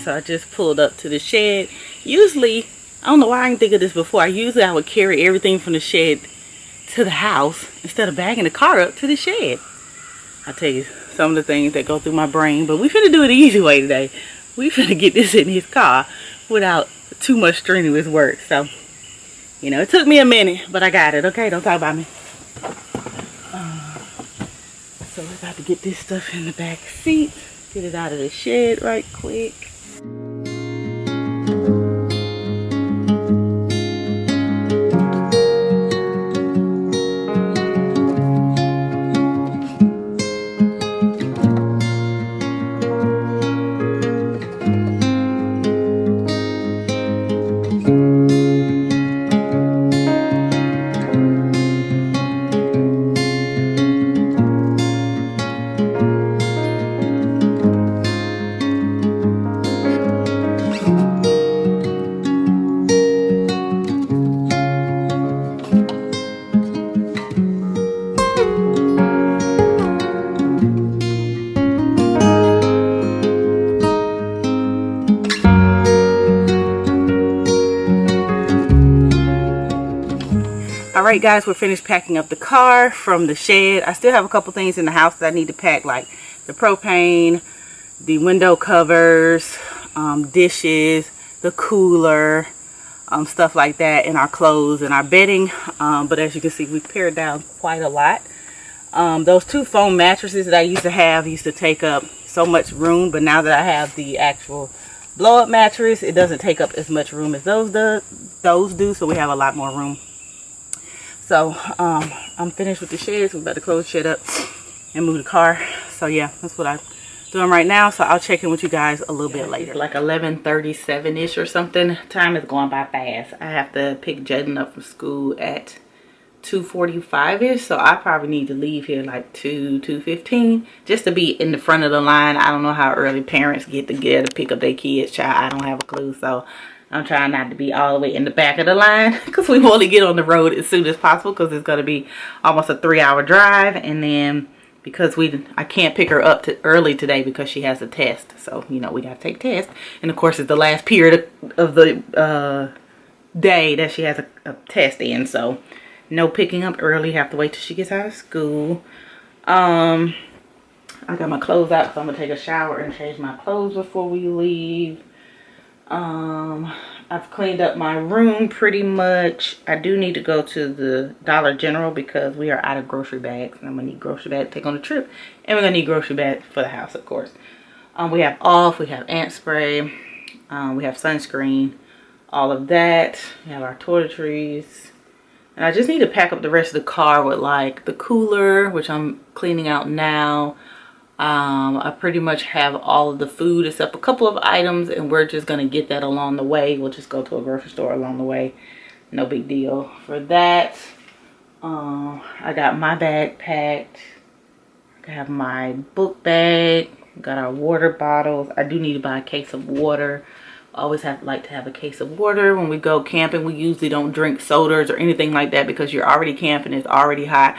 So I just pulled up to the shed. Usually, I don't know why I didn't think of this before. I would carry everything from the shed to the house instead of bagging the car up to the shed. I tell you some of the things that go through my brain, but we finna do it the easy way today. We finna get this in his car without too much strenuous work. So, you know, it took me a minute, but I got it. Okay, don't talk about me. So we're about to get this stuff in the back seat. Get it out of the shed right quick. Alright guys, we're finished packing up the car from the shed. I still have a couple things in the house that I need to pack, like the propane, the window covers, dishes, the cooler, stuff like that, and our clothes and our bedding. But as you can see, we pared down quite a lot. Those two foam mattresses that I used to take up so much room, but now that I have the actual blow-up mattress, it doesn't take up as much room as those do, so we have a lot more room. So I'm finished with the shed, so we're about to close the shed up and move the car. So yeah, that's what I'm doing right now. So I'll check in with you guys a little bit later. Like 11:37ish or something. Time is going by fast. I have to pick Jaden up from school at 2:45ish, so I probably need to leave here like 2:15 just to be in the front of the line. I don't know how early parents get together to pick up their kids, child. I don't have a clue, so I'm trying not to be all the way in the back of the line because we want to get on the road as soon as possible because it's going to be almost a 3-hour drive. And then because I can't pick her up early today because she has a test. So, you know, we got to take tests. And of course, it's the last period of the day that she has a test in. So, no picking up early. Have to wait till she gets out of school. I got my clothes out, so I'm going to take a shower and change my clothes before we leave. I've cleaned up my room pretty much. I do need to go to the Dollar General because we are out of grocery bags, and I'm gonna need grocery bags to take on the trip, and we're gonna need grocery bags for the house, of course. We have we have ant spray, we have sunscreen, all of that. We have our toiletries, and I just need to pack up the rest of the car with like the cooler, which I'm cleaning out now. I pretty much have all of the food except a couple of items, and we're just gonna get that along the way. We'll just go to a grocery store along the way. No big deal for that. I got my bag packed. I have my book bag. Got our water bottles. I do need to buy a case of water. I always like to have a case of water when we go camping. We usually don't drink sodas or anything like that because you're already camping. It's already hot.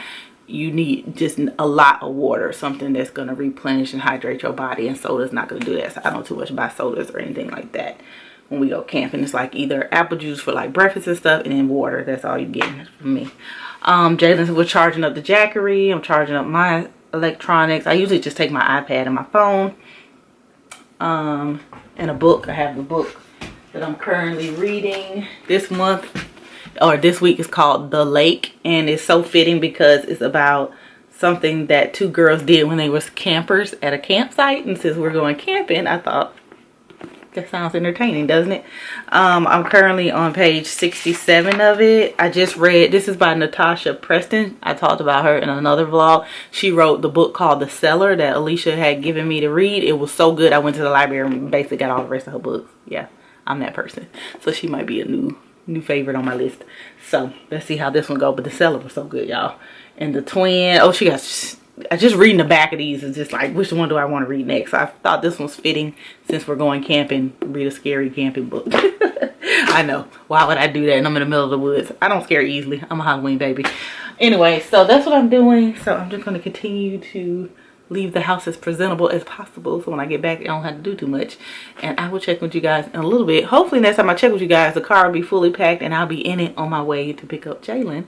You need just a lot of water, something that's going to replenish and hydrate your body, and soda's not going to do that. So I don't too much buy sodas or anything like that when we go camping. It's like either apple juice for like breakfast and stuff, and then water. That's all you're getting from me. Jalen was charging up the Jackery. I'm charging up my electronics. I usually just take my iPad and my phone, and a book. I have the book that I'm currently reading this month. Or this week is called The Lake, and it's so fitting because it's about something that two girls did when they were campers at a campsite. And since we're going camping, I thought that sounds entertaining, doesn't it? I'm currently on page 67 of it. I just read, this is by Natasha Preston. I talked about her in another vlog. She wrote the book called The Cellar that Alicia had given me to read. It was so good. I went to the library and basically got all the rest of her books. Yeah, I'm that person. So she might be a new favorite on my list. So let's see how this one go. But The Cellar was so good, y'all. And the twin, oh, she got, I just reading the back of these is just like, which one do I want to read next? So I thought this one's fitting since we're going camping. Read a scary camping book. I know, why would I do that? And I'm in the middle of the woods. I don't scare easily. I'm a Halloween baby. Anyway, so that's what I'm doing. So I'm just going to continue to leave the house as presentable as possible, so when I get back I don't have to do too much. And I will check with you guys in a little bit. Hopefully next time I check with you guys the car will be fully packed and I'll be in it on my way to pick up Jalen,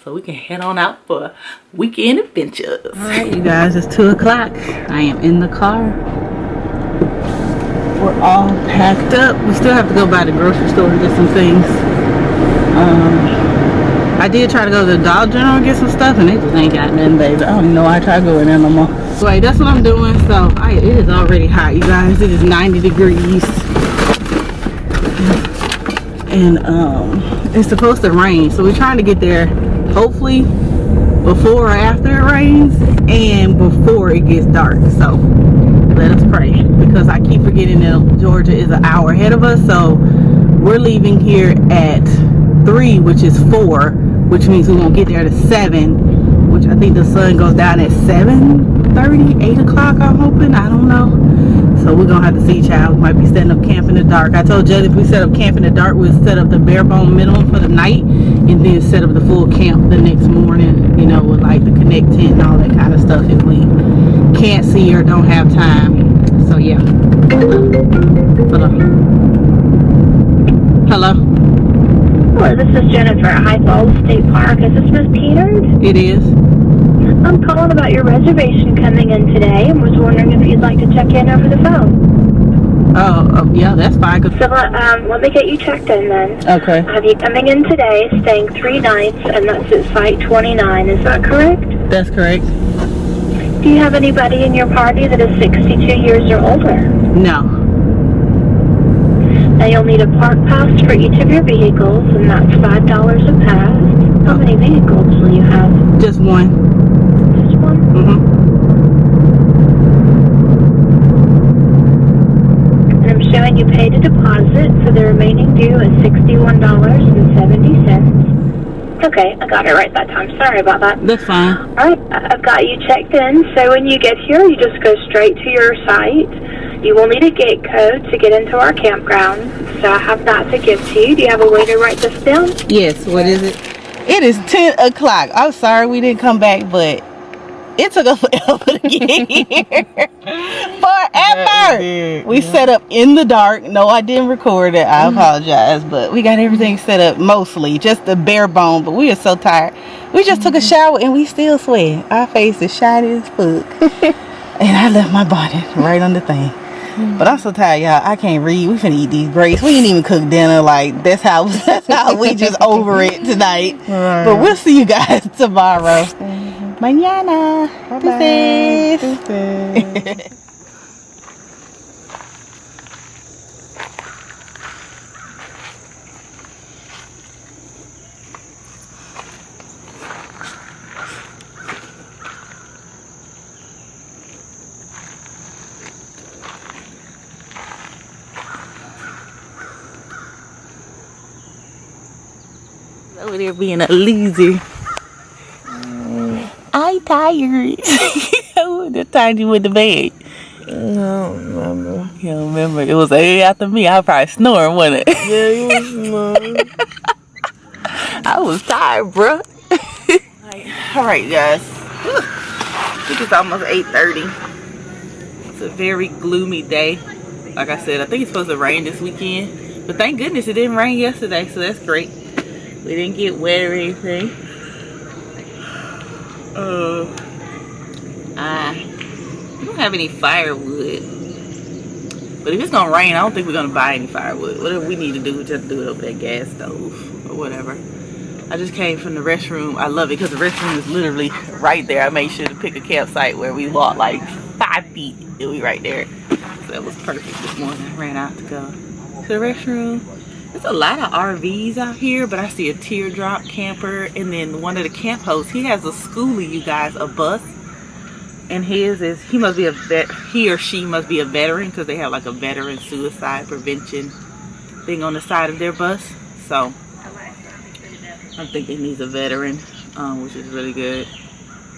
so we can head on out for weekend adventures. All right, you guys, it's 2 o'clock. I am in the car. We're all packed up. We still have to go by the grocery store and get some things. I did try to go to the Dollar General and get some stuff, and they just ain't got nothing, baby. I don't even know why I try to go in there no more. So wait, that's what I'm doing. So it is already hot, you guys. It is 90 degrees. And it's supposed to rain. So we're trying to get there hopefully before or after it rains and before it gets dark. So let us pray, because I keep forgetting that Georgia is an hour ahead of us. So we're leaving here at 3, which is 4, which means we won't get there at 7, which I think the sun goes down at 7:30, 8 o'clock, I'm hoping. I don't know. So we're gonna have to see, child. We might be setting up camp in the dark. I told Jay if we set up camp in the dark, we'll set up the bare bone minimum for the night and then set up the full camp the next morning, you know, with like the connectent and all that kind of stuff if we can't see or don't have time. So yeah. Hello. Hello, this is Jennifer at High Falls State Park. Is this Miss Kyneard? It is. I'm calling about your reservation coming in today and was wondering if you'd like to check in over the phone. Oh, yeah, that's fine. So let me get you checked in then. Okay. I have you coming in today, staying 3 nights, and that's at Site 29. Is that correct? That's correct. Do you have anybody in your party that is 62 years or older? No. Now you'll need a park pass for each of your vehicles, and that's $5 a pass. How many vehicles will you have? Just one. Just one? And I'm showing you paid a deposit, so the remaining due is $61.70. Okay, I got it right that time. Sorry about that. That's fine. Alright, I've got you checked in, so when you get here, you just go straight to your site. You will need a gate code to get into our campground, so I have that to give to you. Do you have a way to write this down? Yes, what is it? It is 10 o'clock. I'm sorry we didn't come back, but it took us forever to get here. Forever! We set up in the dark. No, I didn't record it. I apologize, but we got everything set up mostly. Just the bare bone, but we are so tired. We just took a shower and we still sweat. Our face is shiny as fuck. And I left my bonnet right on the thing. But I'm so tired, y'all. I can't read. We finna eat these grapes. We didn't even cook dinner. Like, that's how we just over it tonight. Right. But we'll see you guys tomorrow. Mañana. Deuces. Over there being a loser. I'm tired. What time you went to bed? I don't remember. You don't remember? It was after me. I was probably snoring, wasn't it? Yeah, you was snoring. I was tired, bro. Alright, guys. I think it's almost 8:30. It's a very gloomy day. Like I said, I think it's supposed to rain this weekend. But thank goodness it didn't rain yesterday, so that's great. We didn't get wet or anything. We don't have any firewood. But if it's gonna rain, I don't think we're gonna buy any firewood. Whatever we need to do, just do it over that gas stove or whatever. I just came from the restroom. I love it because the restroom is literally right there. I made sure to pick a campsite where we walked like 5 feet. It was right there. So that was perfect this morning. I ran out to go to the restroom. There's a lot of RVs out here, but I see a teardrop camper, and then one of the camp hosts, he has a schoolie, you guys, a bus, and his is, he or she must be a veteran, because they have like a veteran suicide prevention thing on the side of their bus. So I'm thinking he's a veteran, which is really good.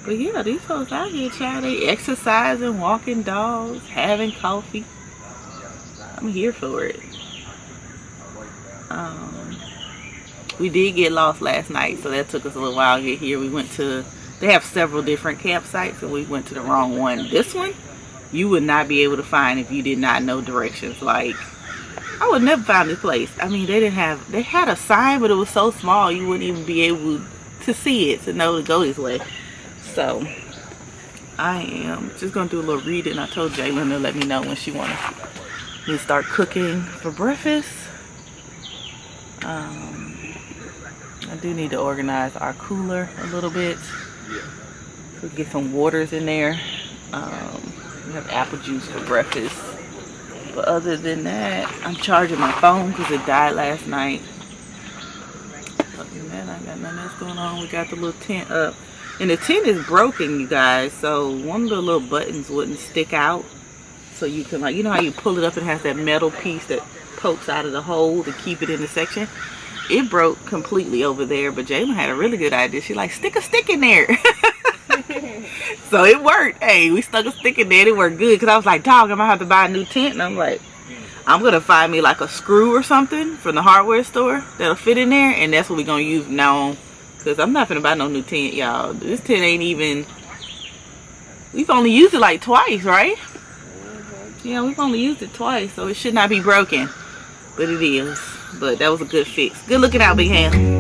But yeah, these folks out here, child, they exercising, walking dogs, having coffee. I'm here for it. We did get lost last night, so that took us a little while to get here. We went to they have several different campsites, and we went to the wrong one. This one, you would not be able to find if you did not know directions. Like, I would never find this place. I mean, they had a sign, but it was so small you wouldn't even be able to see it to know to go this way. So I am just gonna do a little reading. I told Jalen to let me know when she wants me to start cooking for breakfast. I do need to organize our cooler a little bit. So get some waters in there. We have apple juice for breakfast. But other than that, I'm charging my phone because it died last night. Other than that, I got nothing else going on. We got the little tent up. And the tent is broken, you guys. So one of the little buttons wouldn't stick out. So you can, like, you know how you pull it up and it has that metal piece that pokes out of the hole to keep it in the section? It broke completely over there, but Jalen had a really good idea. She like, stick a stick in there. So it worked. Hey, we stuck a stick in there. It worked good because I was like, dog, I'm gonna have to buy a new tent. And I'm like, I'm gonna find me like a screw or something from the hardware store that'll fit in there, and that's what we're gonna use now. Because I'm not gonna buy no new tent, y'all. This tent ain't even, we've only used it like twice, right? Yeah, we've only used it twice, so it should not be broken, but it is. But that was a good fix. Good looking out, big hand.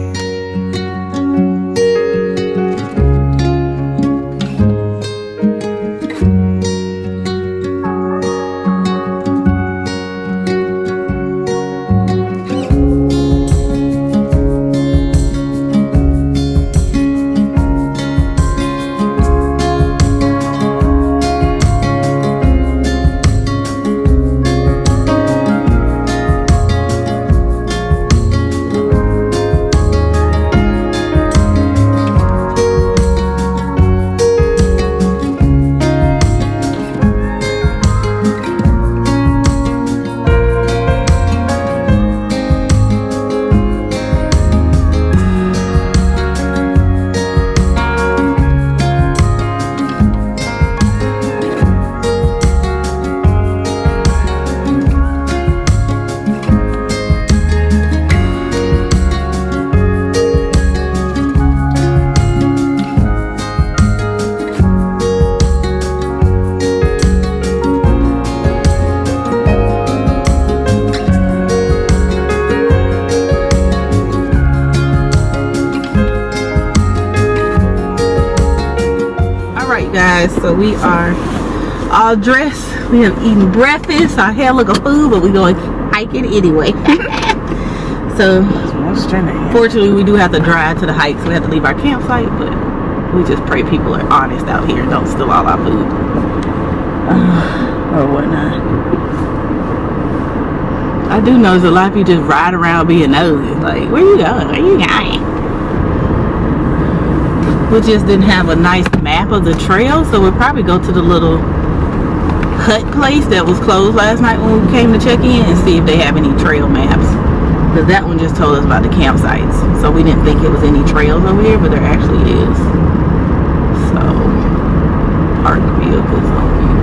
Guys, so we are all dressed. We have eaten breakfast, our hair look of food, but we're going hiking anyway. So fortunately we do have to drive to the hike, so we have to leave our campsite, but we just pray people are honest out here and don't steal all our food or whatnot. I do know there's a lot of people just ride around being nosy, like, where you going? Where you going? We just didn't have a nice map of the trail, so we'll probably go to the little hut place that was closed last night when we came to check in and see if they have any trail maps. Because that one just told us about the campsites. So we didn't think it was any trails over here, but there actually is. So, park vehicles on here.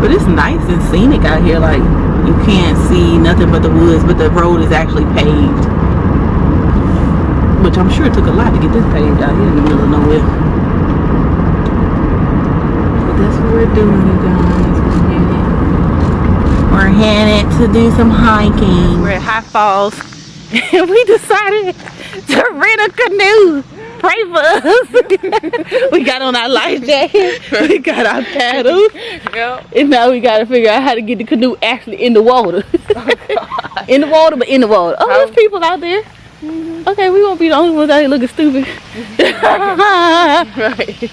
But it's nice and scenic out here. Like, you can't see nothing but the woods, but the road is actually paved. Which I'm sure it took a lot to get this paved out here in the middle of nowhere. But that's what we're doing, you guys. We're headed to do some hiking. We're at High Falls and we decided to rent a canoe. Pray for us. We got on our life jacket. We got our paddles. Yep. And now we got to figure out how to get the canoe actually in the water. Oh, in the water, but in the water. Oh, there's people out there. Mm-hmm. Okay, we won't be the only ones out here looking stupid. Right.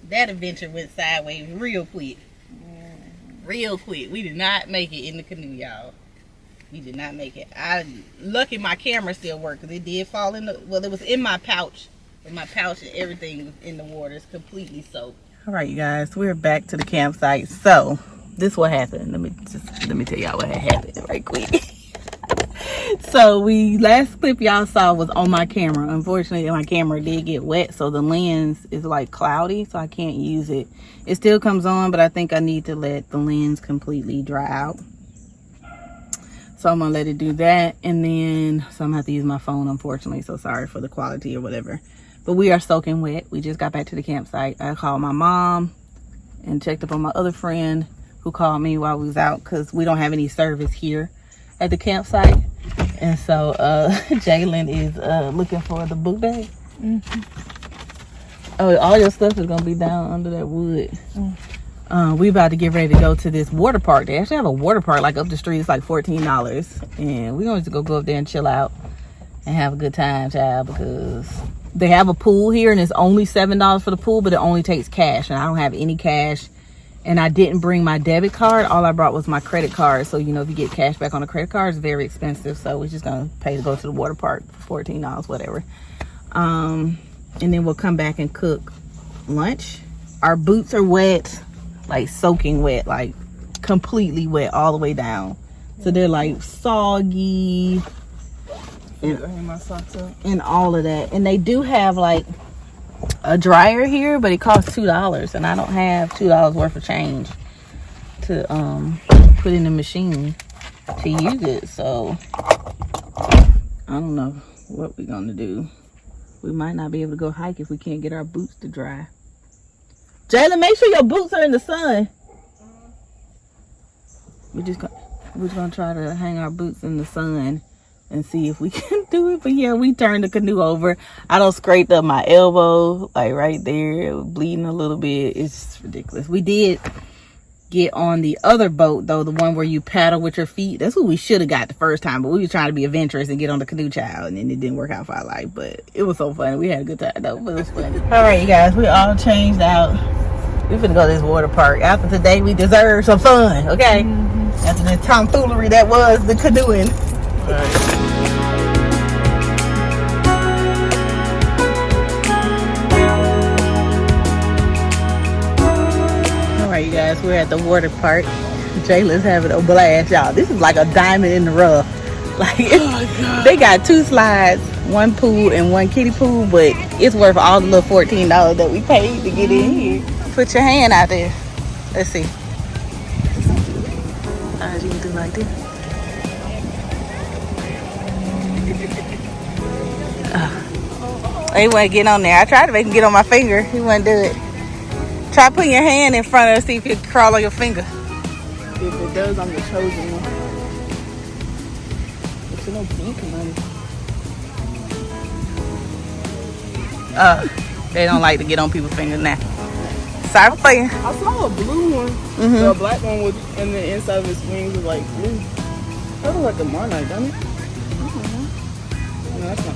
That adventure went sideways real quick. Real quick. We did not make it in the canoe, y'all. We did not make it. Lucky my camera still worked because it did fall in the, well, it was in my pouch. And my pouch and everything was in the water. It's completely soaked. All right, you guys, we're back to the campsite. So, this what happened. Let me tell y'all what had happened right quick. So last clip y'all saw was on my camera. Unfortunately, my camera did get wet, so the lens is like cloudy, so I can't use it. It still comes on, but I think I need to let the lens completely dry out. So I'm gonna let it do that, and then so I'm gonna have to use my phone, unfortunately. So sorry for the quality or whatever. But we are soaking wet. We just got back to the campsite. I called my mom and checked up on my other friend who called me while we was out, because we don't have any service here at the campsite. And so Jalen is looking for the book bag. Oh, all your stuff is gonna be down under that wood. We about to get ready to go to this water park. They actually have a water park like up the street. It's like $14, and we're going to go up there and chill out and have a good time, child, because they have a pool here and it's only $7 for the pool, but it only takes cash, and I don't have any cash, and I didn't bring my debit card. All I brought was my credit card. So, you know, if you get cash back on a credit card, it's very expensive. So we're just gonna pay to go to the water park for $14, whatever. And then we'll come back and cook lunch. Our boots are wet, like soaking wet, like completely wet all the way down. So they're like soggy and all of that. And they do have like a dryer here, but it costs $2, and I don't have $2 worth of change to put in the machine to use it. So I don't know what we're gonna do. We might not be able to go hike if we can't get our boots to dry. Jalen, make sure your boots are in the sun. We're just gonna try to hang our boots in the sun and see if we can do it. But yeah, we turned the canoe over. I done scraped up my elbow, like right there. It was bleeding a little bit. It's ridiculous. We did get on the other boat though, the one where you paddle with your feet. That's what we should have got the first time, but we were trying to be adventurous and get on the canoe, child, and then it didn't work out for our life. But it was so funny. We had a good time though, but it was funny. All right, you guys, we all changed out. We finna go to this water park. After today, we deserve some fun, okay? After the tomfoolery that was the canoeing. All right. Alright, you guys, we're at the water park. Jaylen's having a blast, y'all. This is like a diamond in the rough. Like, they got 2 slides, 1 pool and 1 kiddie pool, but it's worth all the little $14 that we paid to get in here. Put your hand out there. Let's see. Alright, you can do like this. He wouldn't get on there. I tried to make him get on my finger. He wouldn't do it. Try putting your hand in front of it, see if it crawl on your finger. If it does, I'm the chosen one. It's no pink money. They don't like to get on people's fingers now. Sorry for you. I saw a blue one. A black one with, and the inside of his wings was like blue. That looks like a monarch, doesn't it? No, that's not.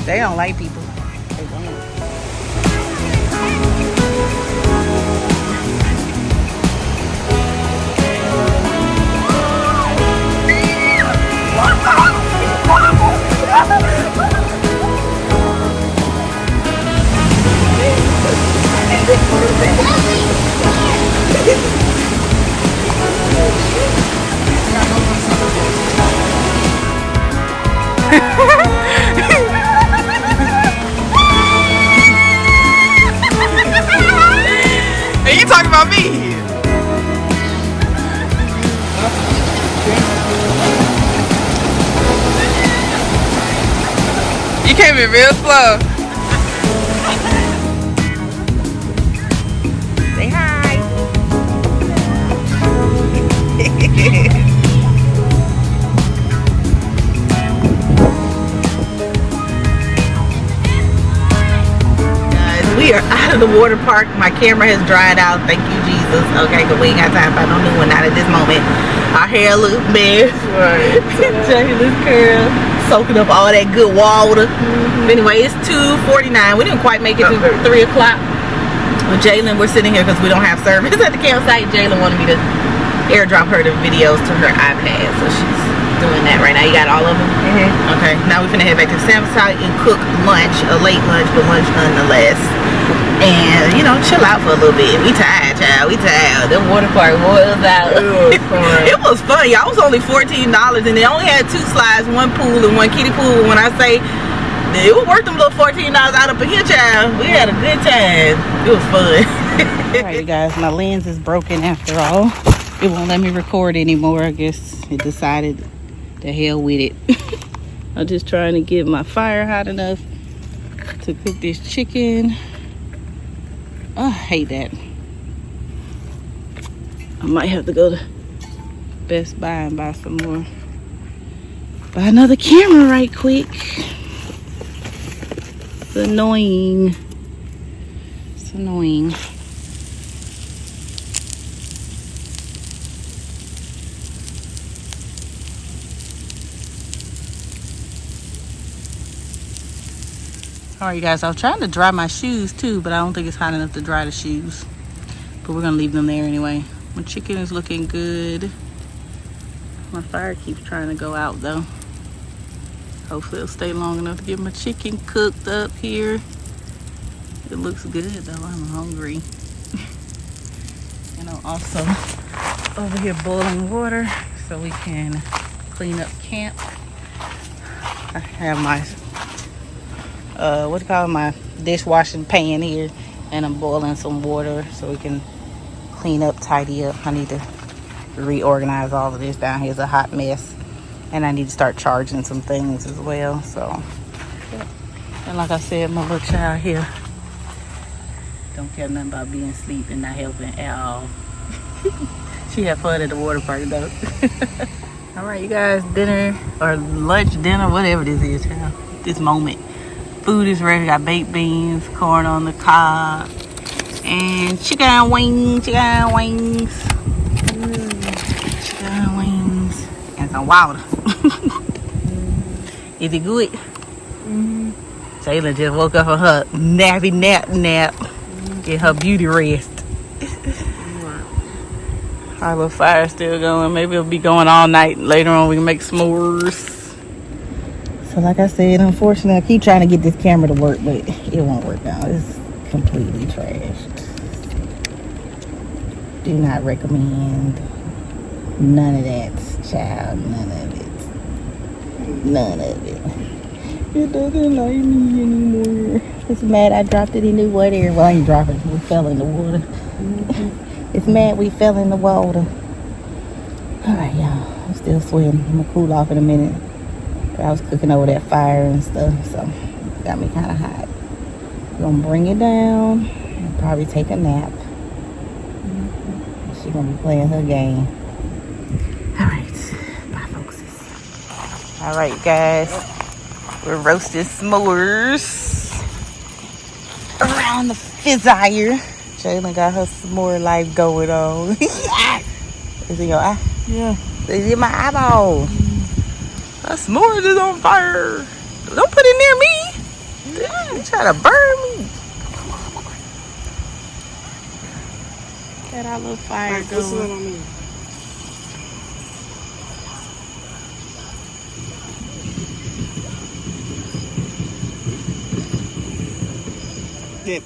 They don't like people. They don't. Are you talking about me? You came in real slow. Say hi. Guys, we are out of the water park. My camera has dried out. Thank you, Jesus. Okay, because we ain't got time for no new one, not at this moment. Our hair looks bad. Right. Jaylen's curl. Soaking up all that good water. Anyway, it's 2:49. We didn't quite make it to 3 o'clock. With Jalen, we're sitting here because we don't have service at the campsite. Jalen wanted me to airdrop her the videos to her iPad, so she's doing that right now. You got all of them? Okay, now we're finna head back to the campsite and cook lunch, a late lunch, but lunch nonetheless. And, you know, chill out for a little bit. We tired, child. We tired. The water park was out. It was fun, y'all. It was only $14, and they only had 2 slides, 1 pool and 1 kiddie pool. When I say it was worth them little $14 out up in here, child. We had a good time. It was fun. Alright, you guys, my lens is broken after all. It won't let me record anymore. I guess it decided to hell with it. I'm just trying to get my fire hot enough to cook this chicken. Oh, I hate that. I might have to go to Best Buy and buy some more. Buy another camera right quick. It's annoying. It's annoying. Alright, you guys, I was trying to dry my shoes too, but I don't think it's hot enough to dry the shoes. But we're gonna leave them there anyway. My chicken is looking good. My fire keeps trying to go out though. Hopefully it'll stay long enough to get my chicken cooked up here. It looks good though. I'm hungry. And I'm also over here boiling water so we can clean up camp. I have my my dishwashing pan here, and I'm boiling some water so we can clean up, tidy up. I need to reorganize all of this down here. It's a hot mess, and I need to start charging some things as well. So, and like I said, my little child here don't care nothing about being asleep and not helping at all. She had fun at the water park though. All right, you guys, dinner or lunch, dinner, whatever this is, child. This moment. Food is ready. Got baked beans, corn on the cob, and chicken wings, chicken wings, and some water. Is it good? Jayla just woke up from her nappy nap. Get her beauty rest. Our little fire's still going. Maybe it'll be going all night. Later on, we can make s'mores. So like I said, unfortunately, I keep trying to get this camera to work, but it won't work now. It's completely trashed. Do not recommend none of that, child. None of it. None of it. It doesn't like me anymore. It's mad I dropped it in the water. Well, I ain't dropping it. We fell in the water. It's mad we fell in the water. Alright, y'all. I'm still swimming. I'm going to cool off in a minute. I was cooking over that fire and stuff, so it got me kind of hot. I'm gonna bring it down and probably take a nap. She's gonna be playing her game. All right, bye, folks. All right, guys, we're roasting s'mores around the fire. Jalen got her s'more life going on. Is it your eye? Yeah. Is it my eyeball? My s'mores is on fire. Don't put it near me. You try to burn me. Got our little fire going. On me. Yep.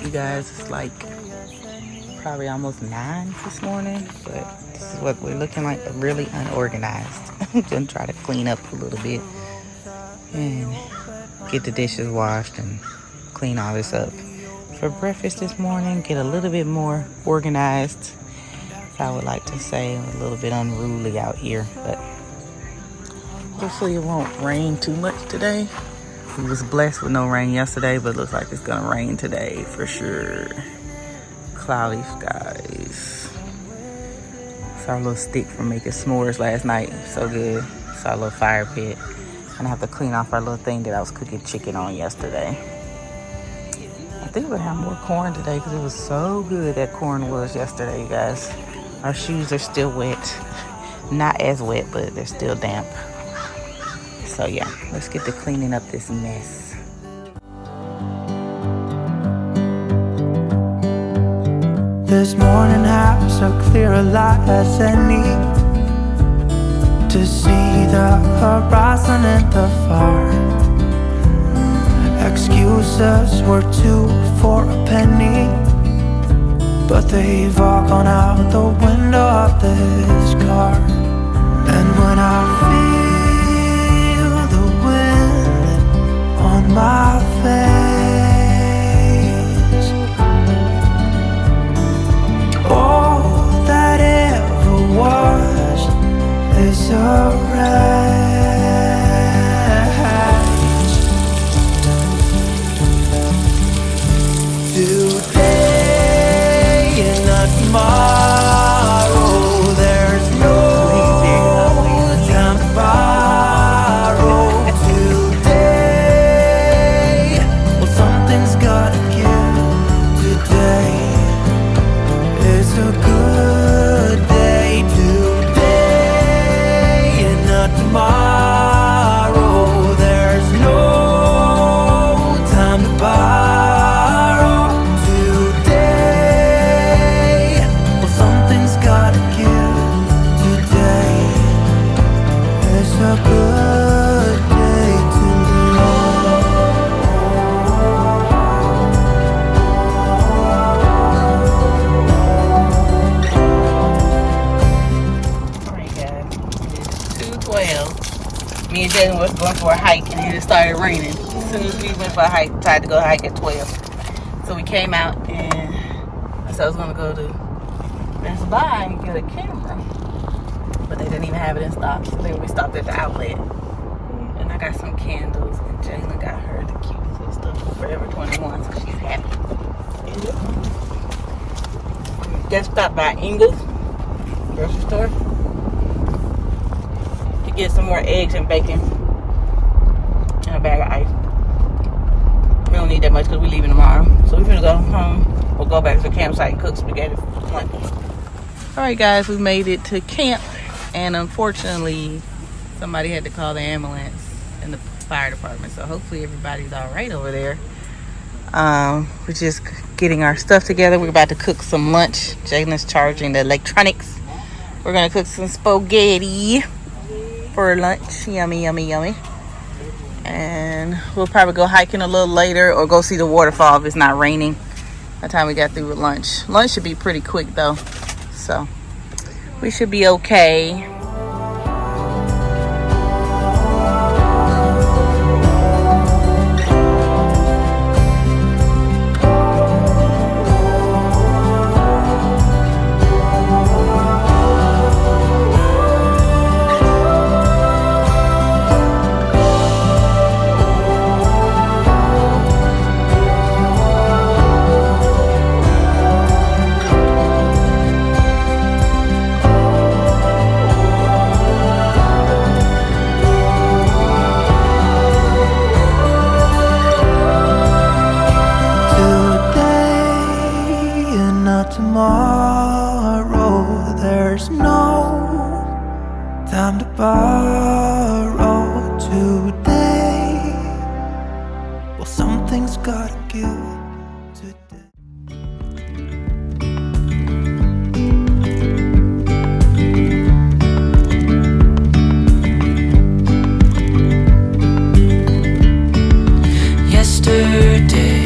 You guys, it's like probably almost 9 this morning, but this is what we're looking like, really unorganized. I'm gonna try to clean up a little bit and get the dishes washed and clean all this up for breakfast this morning, get a little bit more organized. I would like to say a little bit unruly out here, but hopefully it won't rain too much today. We was blessed with no rain yesterday, but it looks like it's gonna rain today for sure. Cloudy skies. Saw a little stick from making s'mores last night. So good. Saw a little fire pit. And I have to clean off our little thing that I was cooking chicken on yesterday. I think we'll have more corn today because it was so good that corn was yesterday, you guys. Our shoes are still wet. Not as wet, but they're still damp. So yeah, let's get to cleaning up this mess. This morning has a clearer light as any, to see the horizon and the far. Excuses were 2 for a penny, but they've all gone out the window of this car. And when I feel the wind on my face, all that ever was is a today and not tomorrow. There's no time to borrow. Today, well, something's gotta give. Today is a good day. Today and not tomorrow. There's no time to borrow. Today, well, something's gotta give. Today is a good day to Alright guys, it's 2:12. Me and Jaden was going for a hike and it started raining. As soon as we went for a hike, decided to go hike at 12. So we came out and I said I was gonna go to Best Buy and get a camera. But they didn't even have it in stock. So then we stopped at the outlet. And I got some candles and Jayla got her the cutest little stuff for Forever 21, so she's happy. Just stopped by Ingles grocery store to get some more eggs and bacon and a bag of ice. We don't need that much because we're leaving tomorrow. So we're gonna go home. We'll go back to the campsite and cook spaghetti for lunch. Alright guys, we made it to camp and unfortunately somebody had to call the ambulance and the fire department. So hopefully everybody's alright over there. We're just getting our stuff together. We're about to cook some lunch. Jalen's charging the electronics. We're gonna cook some spaghetti for lunch. Yummy, yummy, yummy. And we'll probably go hiking a little later or go see the waterfall if it's not raining by the time we got through with lunch. Lunch should be pretty quick though, so we should be okay. Tomorrow, there's no time to borrow. Today, well, something's gotta give. Today. Yesterday,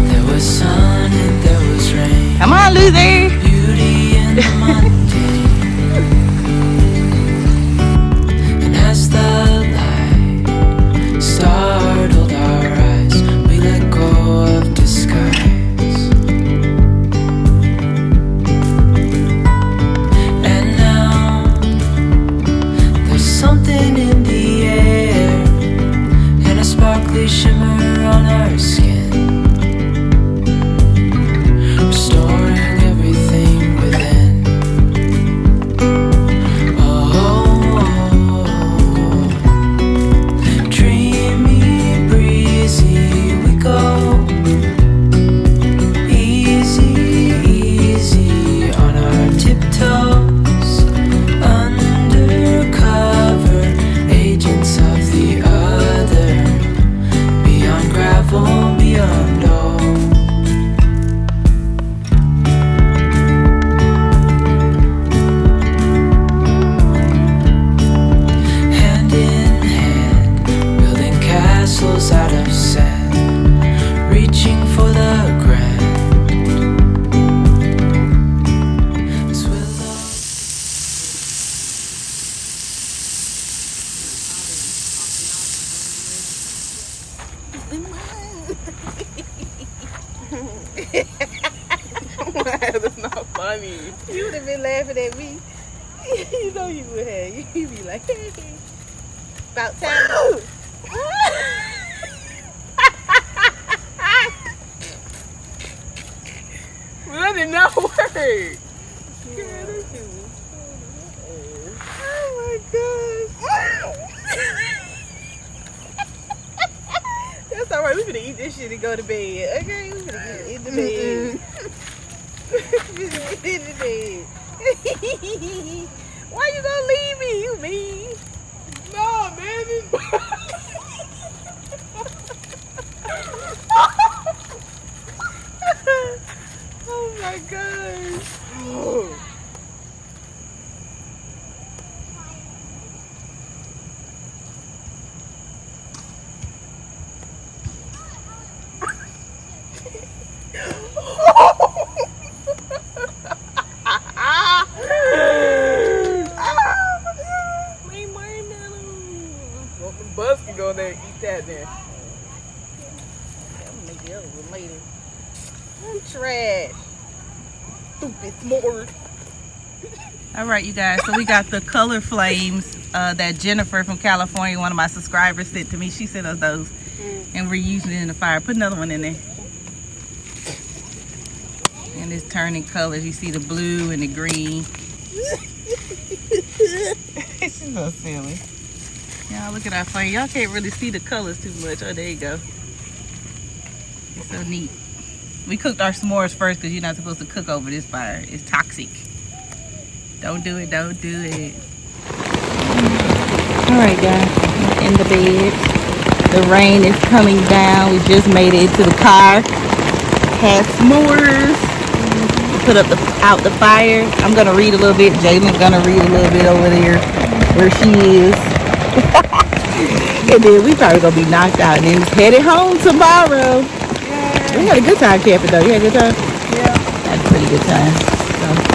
there was sun and there was rain. Come on, loser! Beauty in the Monday. And as the light startled our eyes, we let go of disguise. And now there's something in the air and a sparkly shimmer on our skin. Beyond sand, reaching for the grand. This will That's not funny. You would have been laughing at me. You know you would have. You'd be like, hey, about time. Well, that did not work. Oh my gosh. That's alright. We finna eat this shit and go to bed. Okay? We finna get in the bed. We finna get in the bed. Why you gonna leave me? You mean? No, man. Oh my gosh. Oh. Well, the bus can go there and eat that then. I'm gonna make the other one later. I'm trash. Stupid smart. All right, you guys, so we got the color flames that Jennifer from California, one of my subscribers, sent to me. She sent us those, and we're using it in the fire. Put another one in there. And it's turning colors. You see the blue and the green. She's so silly. Y'all look at our flame. Y'all can't really see the colors too much. Oh, there you go. It's so neat. We cooked our s'mores first because you're not supposed to cook over this fire. It's toxic. Don't do it. Don't do it. All right, guys. In the bed. The rain is coming down. We just made it into the car. Had s'mores. Put up out the fire. I'm gonna read a little bit. Jalen's gonna read a little bit over there where she is. And then we probably gonna be knocked out and then just headed home tomorrow. We had a good time camping though. You had a good time? Yeah. Had a pretty good time.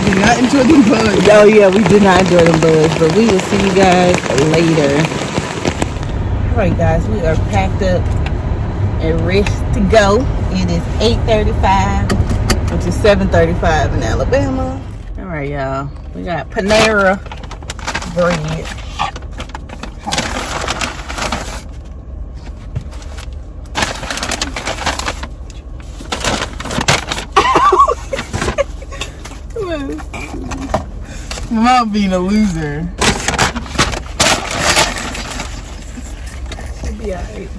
Did not enjoy them bugs. Oh yeah, we did not enjoy them bugs, but we will see you guys later. Alright guys, we are packed up and ready to go. It is 8:35, which is 7:35 in Alabama. Alright y'all, we got Panera bread. I'm not being a loser. It'll be alright.